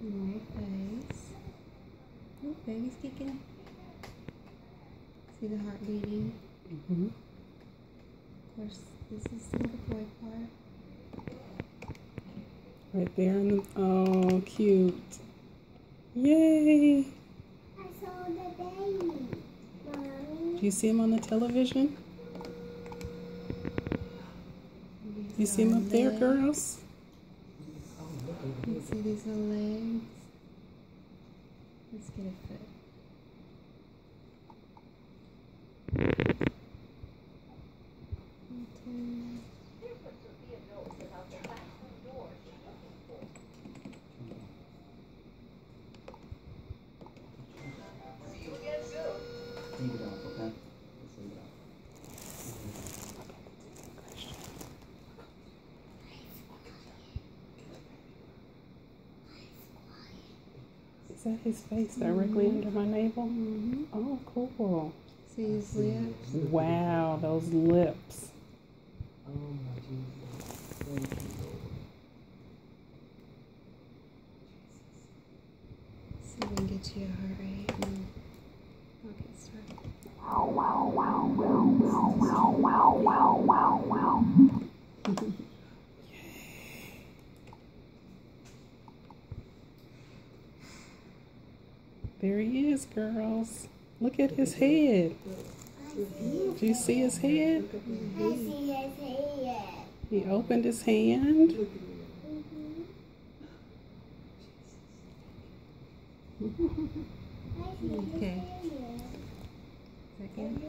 More face. Oh, baby's kicking. See the heart beating. Of course, this is the boy part. Right there in the, oh, cute. Yay! I saw the baby, Mommy. Do you see him on the television? You see him up there, girls? You can see these little legs. Let's get a foot. Leave it off, okay? Let's leave it off. Is that his face directly under my navel? Oh, cool. See his lips? Wow, those lips. Oh my Jesus. Thank you, Lord. See if we can get you a heart rate. I'll get started. There he is, girls. Look at his head. Do you see his head? I see his head. He opened his hand. I see his Okay. head. Second.